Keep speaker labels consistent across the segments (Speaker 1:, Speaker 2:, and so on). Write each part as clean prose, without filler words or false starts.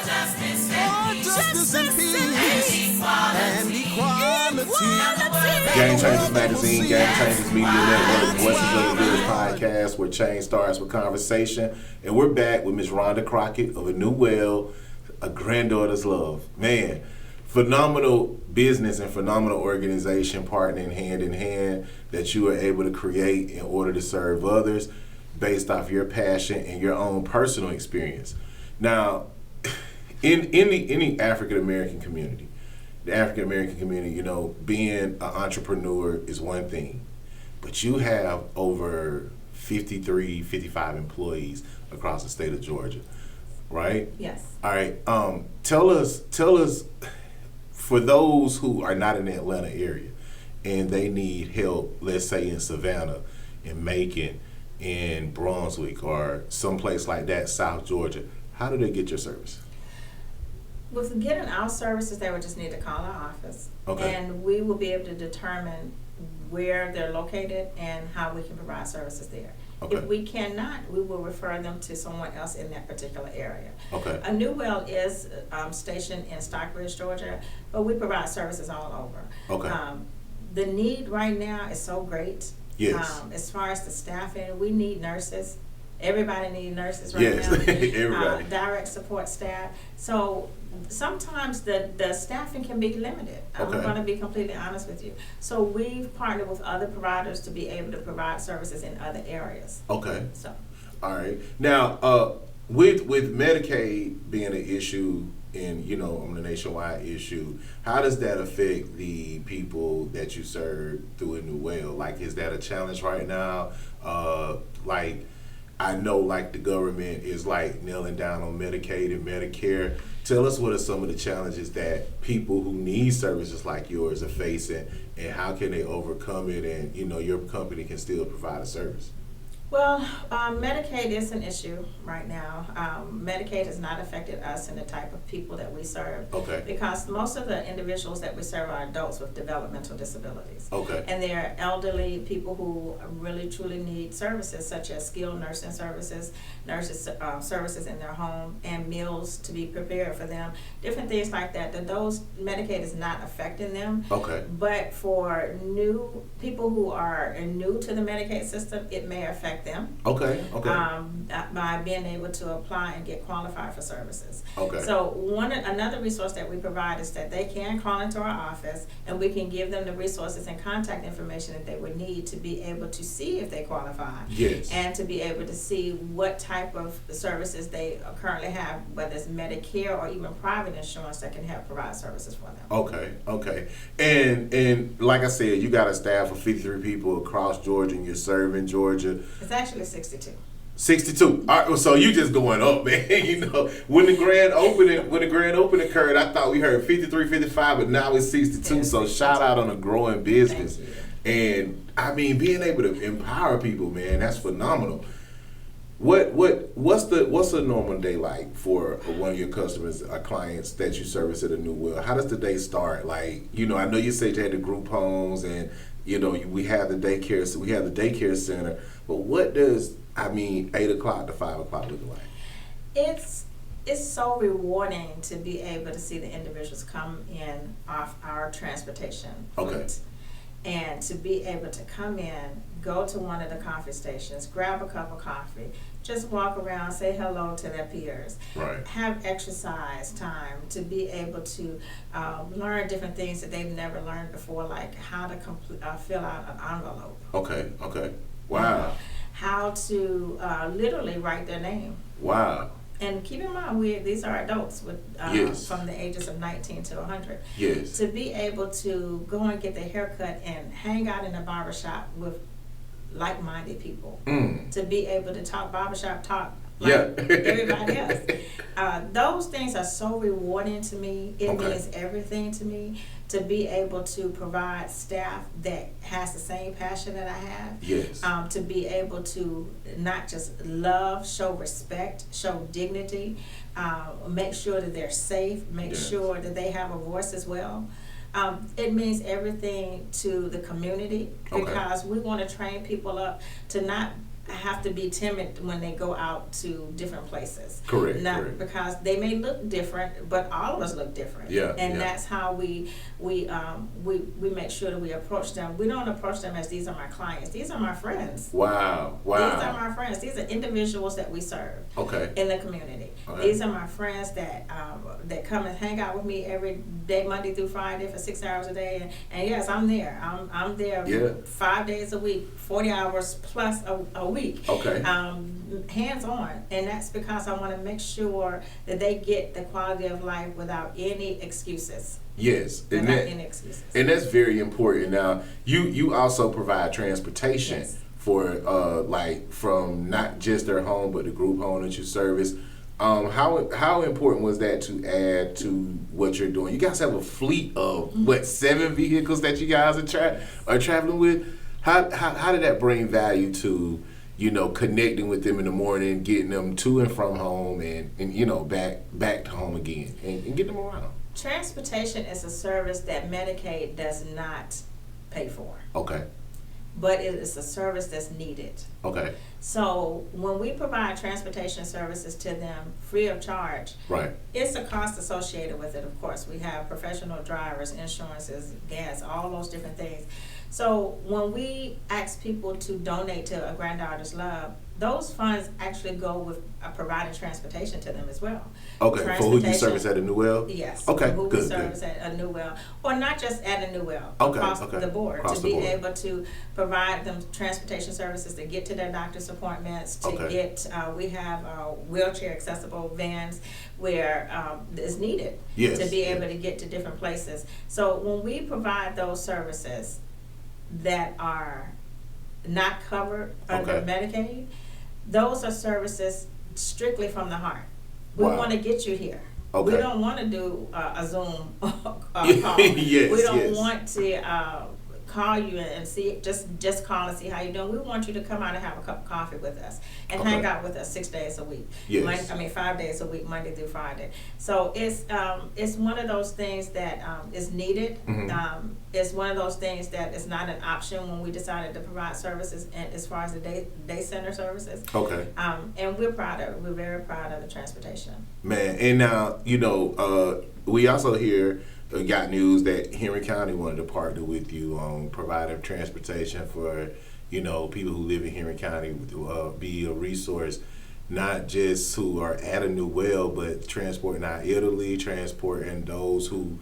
Speaker 1: justice and peace and equality.
Speaker 2: Game Changers Magazine, Game Changers Media Network, Voices of the Village podcast, where change starts with conversation. And we're back with Ms. Rhonda Crockett of A New Well, A Granddaughter's Love. Man, phenomenal business and phenomenal organization partnering hand in hand that you are able to create in order to serve others based off your passion and your own personal experience. Now, in the African American community, the African American community, you know, being an entrepreneur is one thing, but you have over 53, 55 employees across the state of Georgia, right?
Speaker 3: Yes.
Speaker 2: All right. Tell us, for those who are not in the Atlanta area and they need help, let's say in Savannah, in Macon, in Brunswick, or someplace like that, South Georgia, how do they get your service?
Speaker 3: With getting our services, they would just need to call our office.
Speaker 2: Okay.
Speaker 3: And we will be able to determine where they're located and how we can provide services there.
Speaker 2: Okay.
Speaker 3: If we cannot, we will refer them to someone else in that particular area.
Speaker 2: Okay.
Speaker 3: A New Well is stationed in Stockbridge, Georgia, but we provide services all over.
Speaker 2: Okay.
Speaker 3: The need right now is so great.
Speaker 2: Yes.
Speaker 3: As far as the staffing, we need nurses. Everybody needs nurses right
Speaker 2: Yes.
Speaker 3: now.
Speaker 2: Everybody.
Speaker 3: Direct support staff. So sometimes the staffing can be limited. I'm
Speaker 2: Okay.
Speaker 3: going to be completely honest with you. So we've partnered with other providers to be able to provide services in other areas.
Speaker 2: Okay.
Speaker 3: So.
Speaker 2: All right. Now, with Medicaid being an issue and, you know, on the nationwide issue, how does that affect the people that you serve through A New Well? Like, is that a challenge right now? Like, I know, like, the government is, like, nailing down on Medicaid and Medicare. Tell us what are some of the challenges that people who need services like yours are facing, and how can they overcome it, and, you know, your company can still provide a service?
Speaker 3: Well, Medicaid is an issue right now. Medicaid has not affected us and the type of people that we serve.
Speaker 2: Okay.
Speaker 3: Because most of the individuals that we serve are adults with developmental disabilities.
Speaker 2: Okay.
Speaker 3: And they're elderly people who really truly need services such as skilled nursing services, services in their home, and meals to be prepared for them, different things like that. Those Medicaid is not affecting them.
Speaker 2: Okay.
Speaker 3: But for new people who are new to the Medicaid system, it may affect them.
Speaker 2: Okay.
Speaker 3: By being able to apply and get qualified for services.
Speaker 2: Okay.
Speaker 3: So another resource that we provide is that they can call into our office and we can give them the resources and contact information that they would need to be able to see if they qualify.
Speaker 2: Yes.
Speaker 3: And to be able to see what type of services they currently have, whether it's Medicare or even private insurance that can help provide services for them.
Speaker 2: Okay. And like I said, you got a staff of 53 people across Georgia, and you're serving Georgia.
Speaker 3: It's actually 62.
Speaker 2: 62. All right, so you just going up, man. You know, when the grand opening occurred, I thought we heard 53, 55, but now it's 62.
Speaker 3: Yeah,
Speaker 2: so
Speaker 3: 62.
Speaker 2: shout out on a growing business.
Speaker 3: Thank you.
Speaker 2: And I mean, being able to empower people, man, that's phenomenal. What's a normal day like for one of your customers or clients that you service at A New Well? How does the day start? Like, you know, I know you said you had the group homes and, you know, we have the daycare, so we have the daycare center, but what does 8 o'clock to 5 o'clock look like?
Speaker 3: It's so rewarding to be able to see the individuals come in off our transportation
Speaker 2: Okay.
Speaker 3: fleet. And to be able to come in, go to one of the coffee stations, grab a cup of coffee, just walk around, say hello to their peers.
Speaker 2: Right.
Speaker 3: Have exercise time to be able to learn different things that they've never learned before, like how to fill out an envelope.
Speaker 2: Okay. Wow.
Speaker 3: How to literally write their name.
Speaker 2: Wow.
Speaker 3: And keep in mind, these are adults with
Speaker 2: Yes.
Speaker 3: from the ages of 19 to 100.
Speaker 2: Yes.
Speaker 3: To be able to go and get their hair cut and hang out in a barbershop with like-minded people. To be able to talk barbershop talk like everybody else. Those things are so rewarding to me. It
Speaker 2: Okay.
Speaker 3: means everything to me to be able to provide staff that has the same passion that I have.
Speaker 2: Yes.
Speaker 3: To be able to not just love, show respect, show dignity, make sure that they're safe, make
Speaker 2: Yes.
Speaker 3: sure that they have a voice as well. It means everything to the community
Speaker 2: Okay.
Speaker 3: because we want to train people up to not have to be timid when they go out to different places.
Speaker 2: Correct.
Speaker 3: Not
Speaker 2: correct.
Speaker 3: because they may look different, but all of us look different.
Speaker 2: Yeah,
Speaker 3: And
Speaker 2: yeah.
Speaker 3: that's how we make sure that we approach them. We don't approach them as these are my clients. These are my friends.
Speaker 2: Wow.
Speaker 3: These are my friends. These are individuals that we serve
Speaker 2: Okay.
Speaker 3: in the community.
Speaker 2: Okay.
Speaker 3: These are my friends that come and hang out with me every day, Monday through Friday, for 6 hours a day. And yes, I'm there. I'm there
Speaker 2: Yeah.
Speaker 3: 5 days a week, 40 hours plus a week.
Speaker 2: Okay.
Speaker 3: Hands on, and that's because I want to make sure that they get the quality of life without any excuses.
Speaker 2: Yes, and
Speaker 3: Without
Speaker 2: that,
Speaker 3: any excuses.
Speaker 2: and that's very important. Now, you also provide transportation
Speaker 3: Yes.
Speaker 2: for like from not just their home but the group home that you service. How important was that to add to what you're doing? You guys have a fleet of 7 vehicles that you guys are traveling with. How did that bring value to, connecting with them in the morning, getting them to and from home, and back to home again, and getting them around?
Speaker 3: Transportation is a service that Medicaid does not pay for,
Speaker 2: Okay.
Speaker 3: but it is a service that's needed.
Speaker 2: Okay.
Speaker 3: So when we provide transportation services to them free of charge,
Speaker 2: Right.
Speaker 3: it's a cost associated with it, of course. We have professional drivers, insurances, gas, all those different things. So when we ask people to donate to A Granddaughter's Love, those funds actually go with providing transportation to them as well.
Speaker 2: Okay. For who you service at a New Well?
Speaker 3: Yes.
Speaker 2: Okay.
Speaker 3: Who we
Speaker 2: Good.
Speaker 3: service at a New Well, or not just at a New Well,
Speaker 2: Okay,
Speaker 3: across
Speaker 2: okay.
Speaker 3: the board,
Speaker 2: Across
Speaker 3: to
Speaker 2: the
Speaker 3: be
Speaker 2: board.
Speaker 3: able to provide them transportation services to get to their doctor's appointments, to
Speaker 2: Okay.
Speaker 3: get. We have wheelchair accessible vans where is needed
Speaker 2: Yes,
Speaker 3: to be
Speaker 2: yeah.
Speaker 3: able to get to different places. So when we provide those services that are not covered under
Speaker 2: Okay.
Speaker 3: Medicaid, those are services strictly from the heart. We
Speaker 2: Wow.
Speaker 3: want to get you here.
Speaker 2: Okay.
Speaker 3: We don't want to do a Zoom call.
Speaker 2: Yes,
Speaker 3: We don't
Speaker 2: yes.
Speaker 3: want to call you and see, just call and see how you're doing. We want you to come out and have a cup of coffee with us and
Speaker 2: Okay.
Speaker 3: hang out with us 6 days a week.
Speaker 2: Yes.
Speaker 3: 5 days a week, Monday through Friday. So it's one of those things that is needed.
Speaker 2: Mhm.
Speaker 3: It's one of those things that is not an option when we decided to provide services, and as far as the day center services.
Speaker 2: Okay.
Speaker 3: And we're proud of it. We're very proud of the transportation.
Speaker 2: Man, and now, we also got news that Henry County wanted to partner with you on providing transportation for, people who live in Henry County, be a resource, not just who are at a New Well, but transporting our Italy, transporting those who,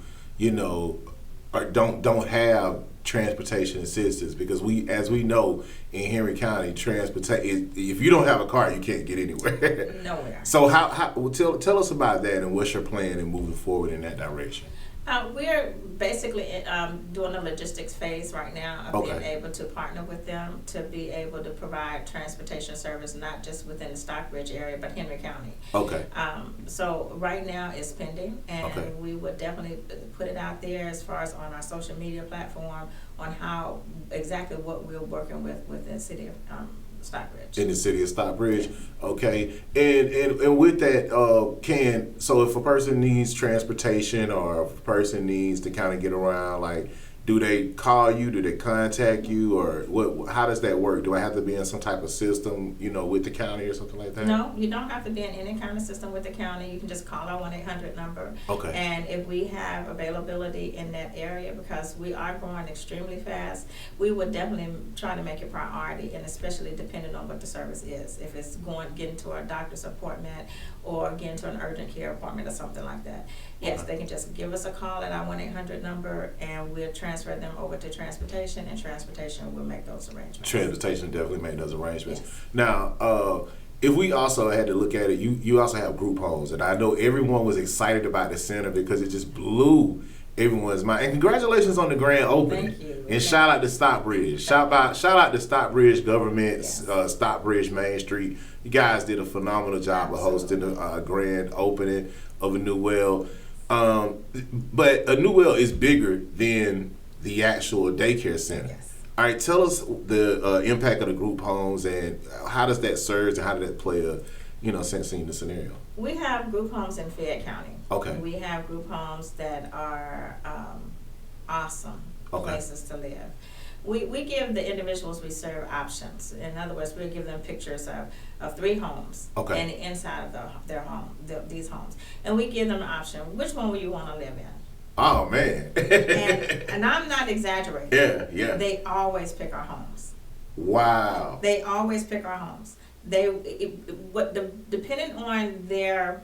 Speaker 2: don't have transportation assistance, because as we know in Henry County, if you don't have a car, you can't get anywhere.
Speaker 3: Nowhere.
Speaker 2: So tell us about that, and what's your plan in moving forward in that direction?
Speaker 3: We're basically doing the logistics phase right now of being
Speaker 2: Okay.
Speaker 3: able to partner with them to be able to provide transportation service, not just within the Stockbridge area, but Henry County.
Speaker 2: Okay.
Speaker 3: So right now it's pending, and
Speaker 2: Okay.
Speaker 3: we would definitely put it out there as far as on our social media platform on how exactly what we're working with within the city of Stockbridge.
Speaker 2: In the city of Stockbridge. Okay. And with that, so if a person needs transportation, or if a person needs to kind of get around, like, do they call you? Do they contact you? Or what? How does that work? Do I have to be in some type of system, with the county or something like that?
Speaker 3: No, you don't have to be in any kind of system with the county. You can just call our 1-800 number.
Speaker 2: Okay.
Speaker 3: And if we have availability in that area, because we are growing extremely fast, we would definitely try to make it priority, and especially depending on what the service is. If it's getting to a doctor's appointment or getting to an urgent care appointment or something like that. Yes,
Speaker 2: Okay.
Speaker 3: they can just give us a call at our 1-800 number, and we'll transfer them over to transportation, and transportation will make those arrangements.
Speaker 2: Transportation definitely make those arrangements.
Speaker 3: Yes.
Speaker 2: Now, if we also had to look at it, you also have group homes, and I know everyone was excited about the center because it just blew everyone's mind. And congratulations on the grand opening.
Speaker 3: Thank you.
Speaker 2: And shout out to Stockbridge. Shout out to Stockbridge government,
Speaker 3: Yes.
Speaker 2: Stockbridge Main Street. You guys did a phenomenal job of hosting a grand opening of a New Well. But a New Well is bigger than the actual daycare center.
Speaker 3: Yes.
Speaker 2: All right, tell us the impact of the group homes, and how does that surge, and how did that play sense in the scenario?
Speaker 3: We have group homes in Fayette County.
Speaker 2: Okay.
Speaker 3: We have group homes that are awesome
Speaker 2: Okay.
Speaker 3: places to live. we give the individuals we serve options. In other words, we give them pictures of 3 homes and the inside of their home, these homes. And we give them an option, which one will you want to live in?
Speaker 2: Oh, man.
Speaker 3: and I'm not exaggerating.
Speaker 2: Yeah.
Speaker 3: They always pick our homes.
Speaker 2: Wow.
Speaker 3: They always pick our homes. Depending on their,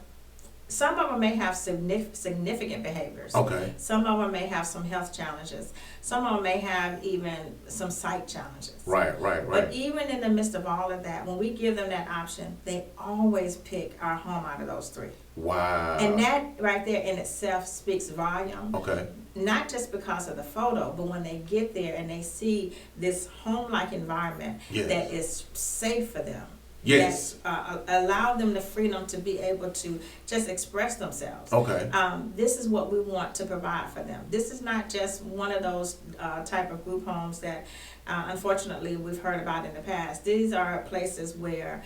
Speaker 3: some of them may have significant behaviors.
Speaker 2: Okay.
Speaker 3: Some of them may have some health challenges. Some of them may have even some sight challenges.
Speaker 2: Right.
Speaker 3: But even in the midst of all of that, when we give them that option, they always pick our home out of those 3.
Speaker 2: Wow.
Speaker 3: And that right there in itself speaks volume.
Speaker 2: Okay.
Speaker 3: Not just because of the photo, but when they get there and they see this home-like environment that is safe for them.
Speaker 2: Yes.
Speaker 3: That allow them the freedom to be able to just express themselves.
Speaker 2: Okay.
Speaker 3: This is what we want to provide for them. This is not just one of those type of group homes that unfortunately we've heard about in the past. These are places where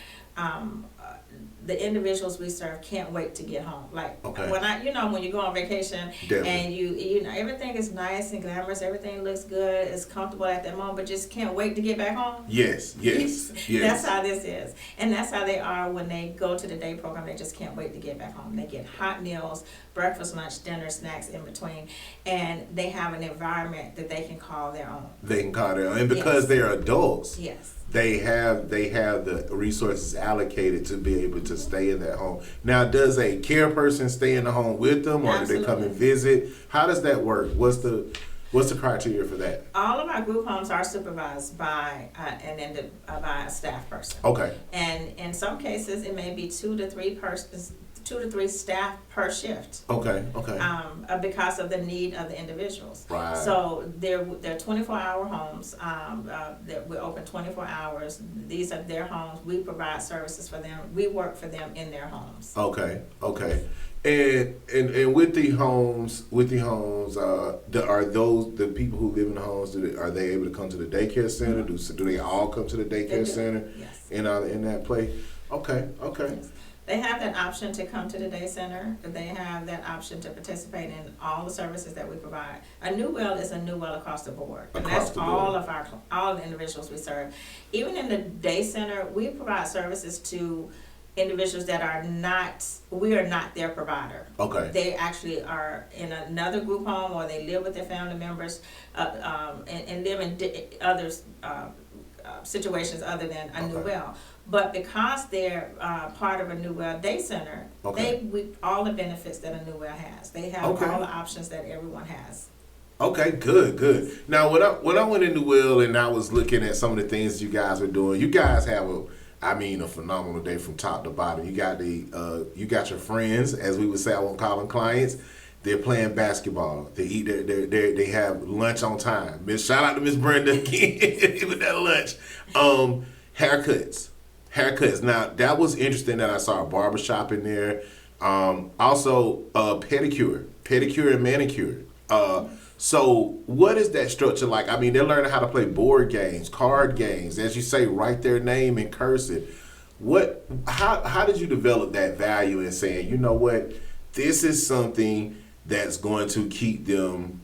Speaker 3: the individuals we serve can't wait to get home. Like when you go on vacation and you know everything is nice and glamorous, everything looks good, it's comfortable at that moment, but just can't wait to get back home.
Speaker 2: Yes.
Speaker 3: That's how this is, and that's how they are when they go to the day program. They just can't wait to get back home. They get hot meals, breakfast, lunch, dinner, snacks in between, and they have an environment that they can call their own.
Speaker 2: They can call their own, and because they're adults.
Speaker 3: Yes.
Speaker 2: They have the resources allocated to be able to stay in that home. Now, does a care person stay in the home with them, or do they come and visit? How does that work? What's the criteria for that?
Speaker 3: All of our group homes are supervised by by a staff person.
Speaker 2: Okay.
Speaker 3: And in some cases, it may be 2 to 3 persons. 2 to 3 staff per shift.
Speaker 2: Okay.
Speaker 3: Because of the need of the individuals.
Speaker 2: Right.
Speaker 3: So they're 24-hour homes. We're open 24 hours. These are their homes. We provide services for them. We work for them in their homes.
Speaker 2: Okay. And with the homes, are those the people who live in the homes? Are they able to come to the daycare center? Do they all come to the daycare center?
Speaker 3: Yes.
Speaker 2: In that place? Okay.
Speaker 3: Yes. They have that option to come to the day center. They have that option to participate in all the services that we provide. A new well is a new well across the board. And that's all the individuals we serve. Even in the day center, we provide services to individuals that we are not their provider.
Speaker 2: Okay.
Speaker 3: They actually are in another group home, or they live with their family members and live in other situations other than a new well. But because they're part of a New Well Day Center, we all the benefits that a New Well has. They have all the options that everyone has.
Speaker 2: Okay, good. Now, when I went into Will and I was looking at some of the things you guys are doing, you guys have a phenomenal day from top to bottom. You got you got your friends, as we would say. I won't call them clients. They're playing basketball. They eat they have lunch on time. Shout out to Miss Brenda again with that lunch. Haircuts. Now, that was interesting that I saw a barbershop in there. Also, pedicure and manicure. So what is that structure like? I mean, they're learning how to play board games, card games, as you say, write their name in cursive. How did you develop that value in saying, you know what, this is something that's going to keep them,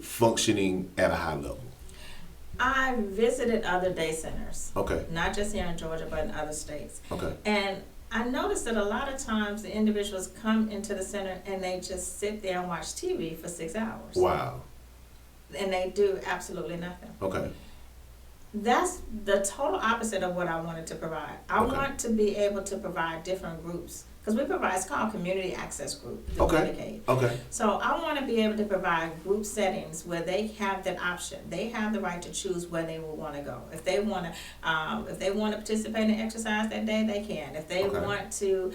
Speaker 2: functioning at a high level?
Speaker 3: I visited other day centers.
Speaker 2: Okay.
Speaker 3: Not just here in Georgia, but in other states.
Speaker 2: Okay.
Speaker 3: And I noticed that a lot of times the individuals come into the center and they just sit there and watch TV for 6 hours.
Speaker 2: Wow.
Speaker 3: And they do absolutely nothing.
Speaker 2: Okay.
Speaker 3: That's the total opposite of what I wanted to provide. I want to be able to provide different groups. Because we provide, it's called Community Access Group, the Medicaid.
Speaker 2: Okay.
Speaker 3: So I want to be able to provide group settings where they have that option. They have the right to choose where they will want to go. If they want to participate in exercise that day, they can. If they want to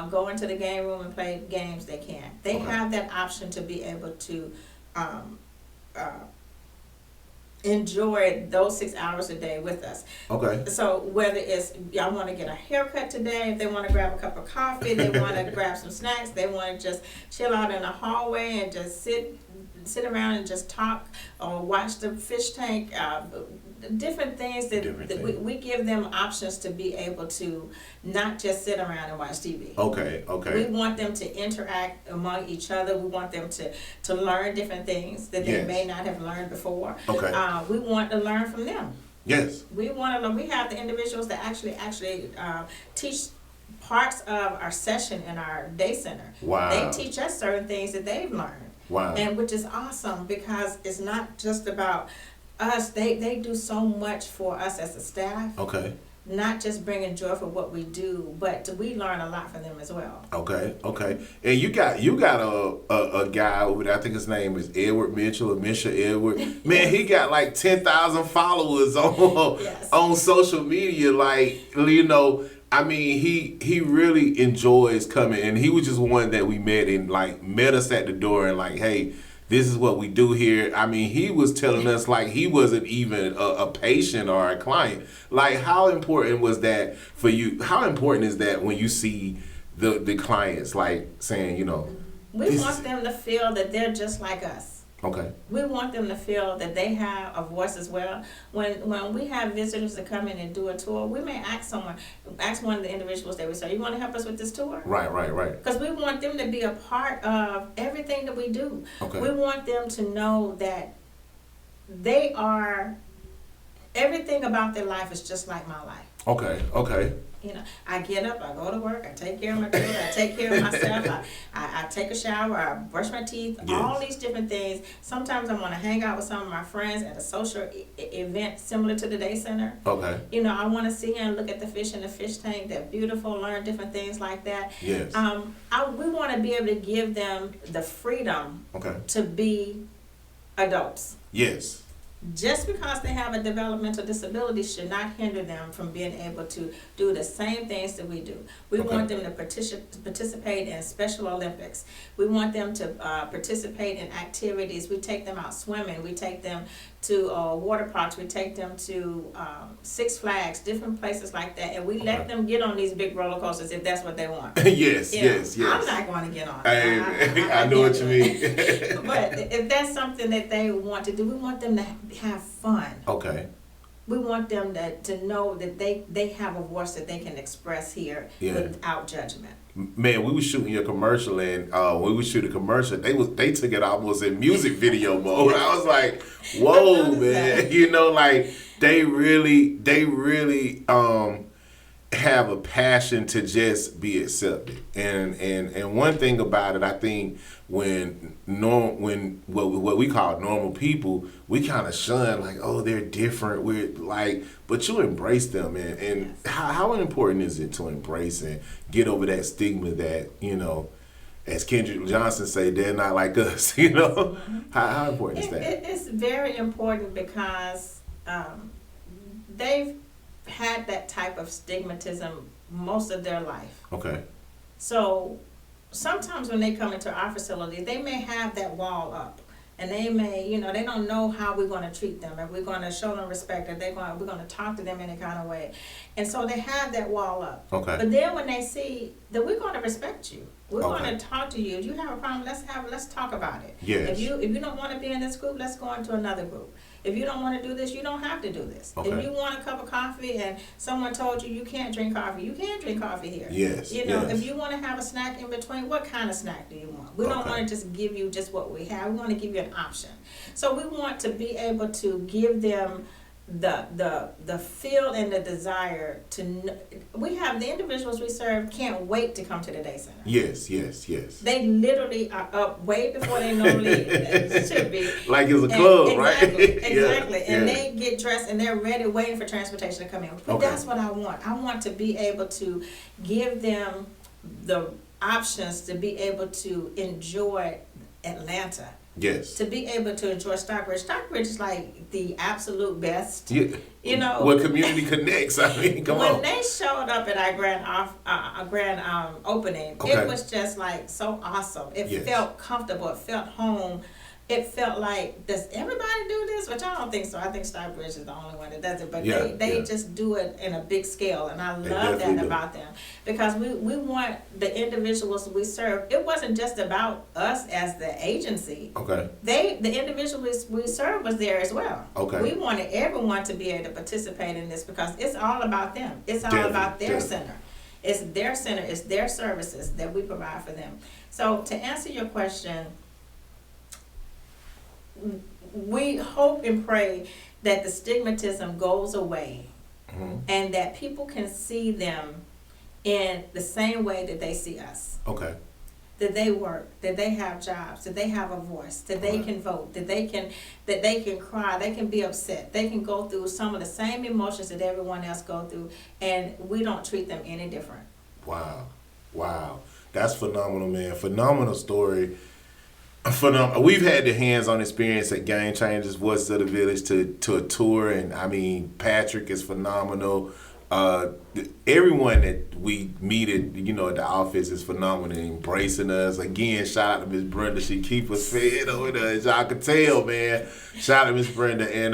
Speaker 3: go into the game room and play games, they can. They have that option to be able to enjoy those 6 hours a day with us. Okay. So whether it's y'all want to get a haircut today, if they want to grab a cup of coffee, they want to grab some snacks, they want to just chill out in the hallway and just sit around and just talk or watch the fish tank, different things that we give them options to be able to not just sit around and watch TV.
Speaker 2: Okay.
Speaker 3: We want them to interact among each other. We want them to learn different things that they may not have learned before.
Speaker 2: Okay.
Speaker 3: We want to learn from them.
Speaker 2: Yes.
Speaker 3: We want to learn. We have the individuals that actually teach parts of our session in our day center.
Speaker 2: Wow.
Speaker 3: They teach us certain things that they've learned.
Speaker 2: Wow.
Speaker 3: And which is awesome because it's not just about us. They do so much for us as a staff.
Speaker 2: Okay.
Speaker 3: Not just bringing joy for what we do, but we learn a lot from them as well.
Speaker 2: Okay. And you got a guy over there. I think his name is Edward Mitchell or Misha Edward. Man, he got like 10,000 followers on social media. Like, you know, I mean, he really enjoys coming, and he was just one that we met and like met us at the door and like, hey, this is what we do here. I mean, he was telling us like he wasn't even a patient or a client. Like, how important was that for you? How important is that when you see the clients like saying, you know,
Speaker 3: we want them to feel that they're just like us.
Speaker 2: Okay.
Speaker 3: We want them to feel that they have a voice as well. When we have visitors that come in and do a tour, we may ask one of the individuals that we say, you want to help us with this tour?
Speaker 2: Right.
Speaker 3: Because we want them to be a part of everything that we do.
Speaker 2: Okay.
Speaker 3: We want them to know that they are, everything about their life is just like my life.
Speaker 2: Okay.
Speaker 3: You know, I get up, I go to work, I take care of my children, I take care of myself, I take a shower, I brush my teeth, all these different things. Sometimes I want to hang out with some of my friends at a social event similar to the day center.
Speaker 2: Okay.
Speaker 3: You know, I want to sit here and look at the fish in the fish tank. They're beautiful, learn different things like that.
Speaker 2: Yes.
Speaker 3: We want to be able to give them the freedom to be adults.
Speaker 2: Yes.
Speaker 3: Just because they have a developmental disability should not hinder them from being able to do the same things that we do. We want them to participate in Special Olympics. We want them to participate in activities. We take them out swimming. We take them to water parks. We take them to Six Flags, different places like that. And we let them get on these big roller coasters if that's what they want.
Speaker 2: Yes.
Speaker 3: I'm not going to get on.
Speaker 2: I know what you mean.
Speaker 3: But if that's something that they want to do, we want them to have fun.
Speaker 2: Okay.
Speaker 3: We want them to know that they have a voice that they can express here without judgment.
Speaker 2: Man, we was shooting your commercial, and when we was shooting a commercial, they took it almost in music video mode. I was like, whoa, man. You know, like they really have a passion to just be accepted. And one thing about it, I think when what we call normal people, we kind of shun like, oh, they're different. We're like, but you embrace them, and how important is it to embrace and get over that stigma that, you know, as Kendrick Johnson say, they're not like us. You know, how important is that?
Speaker 3: It's very important because they've had that type of stigmatism most of their life.
Speaker 2: Okay.
Speaker 3: So sometimes when they come into our facility, they may have that wall up, and they may, you know, they don't know how we're going to treat them, if we're going to show them respect, if we're going to talk to them in a kind of way, and so they have that wall up.
Speaker 2: Okay.
Speaker 3: But then when they see that we're going to respect you, we're going to talk to you. If you have a problem, let's talk about it.
Speaker 2: Yes.
Speaker 3: If you don't want to be in this group, let's go into another group. If you don't want to do this, you don't have to do this.
Speaker 2: Okay.
Speaker 3: If you want a cup of coffee and someone told you can't drink coffee, you can drink coffee here.
Speaker 2: Yes.
Speaker 3: You know,
Speaker 2: yes.
Speaker 3: if you want to have a snack in between, what kind of snack do you want? We don't want to just give you just what we have. We want to give you an option. So we want to be able to give them the feel and the desire to we have the individuals we serve can't wait to come to the day center.
Speaker 2: Yes.
Speaker 3: They literally are up way before they normally should be.
Speaker 2: Like it's a club,
Speaker 3: exactly,
Speaker 2: right?
Speaker 3: Exactly. And they get dressed and they're ready, waiting for transportation to come in. But that's what I want. I want to be able to give them the options to be able to enjoy Atlanta.
Speaker 2: Yes.
Speaker 3: To be able to enjoy Stockbridge. Stockbridge is like the absolute best.
Speaker 2: Yeah.
Speaker 3: You know.
Speaker 2: What community connects? I mean, come on.
Speaker 3: When they showed up at our grand opening, it was just like so awesome. It felt comfortable. It felt home. it felt like, does everybody do this? Which I don't think so. I think Starbridge is the only one that does it. But they just do it in a big scale. And I love that about them. Because we want the individuals we serve. It wasn't just about us as the agency.
Speaker 2: Okay.
Speaker 3: The individuals we serve was there as well.
Speaker 2: Okay.
Speaker 3: We wanted everyone to be able to participate in this because it's all about them. It's all about their center. It's their center. It's their services that we provide for them. So to answer your question, we hope and pray that the stigmatism goes away and that people can see them in the same way that they see us.
Speaker 2: Okay.
Speaker 3: That they work, that they have jobs, that they have a voice, that they can vote, that they can cry, they can be upset, they can go through some of the same emotions that everyone else go through, and we don't treat them any different.
Speaker 2: Wow. That's phenomenal, man. Phenomenal story. We've had the hands-on experience at Game Changers, Voices of the Village, to a tour, and I mean, Patrick is phenomenal. Everyone that we meet at the office is phenomenal, embracing us. Again, shout out to Miss Brenda. She keep us fed over there, as y'all can tell, man. Shout out to Miss Brenda. And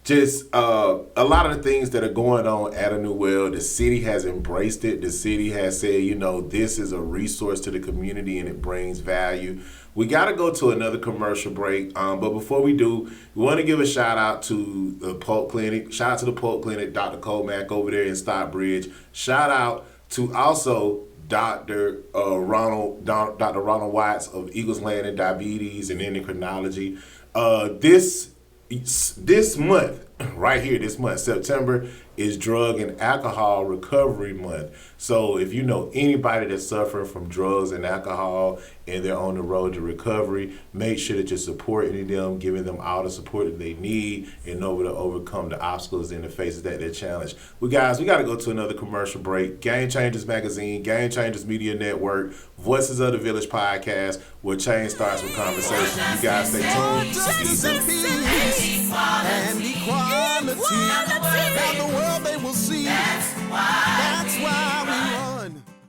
Speaker 2: just a lot of the things that are going on at A New Well, the city has embraced it. The city has said, this is a resource to the community and it brings value. We got to go to another commercial break, but before we do, we want to give a shout out to the Polk Clinic. Shout out to the Polk Clinic, Dr. Colmack over there in Stockbridge. Shout out to also Dr. Ronald Watts of Eagles Landing Diabetes and Endocrinology. This month, right here, this month, September, is Drug and Alcohol Recovery Month. So if you know anybody that's suffering from drugs and alcohol and they're on the road to recovery, make sure that you're supporting them, giving them all the support that they need in order to overcome the obstacles and the faces that they're challenged. We got to go to another commercial break. Game Changers Magazine, Game Changers Media Network, Voices of the Village podcast, where change starts with conversation. You guys stay tuned.
Speaker 1: Justice and peace and equality. Now the world they will see. That's why we want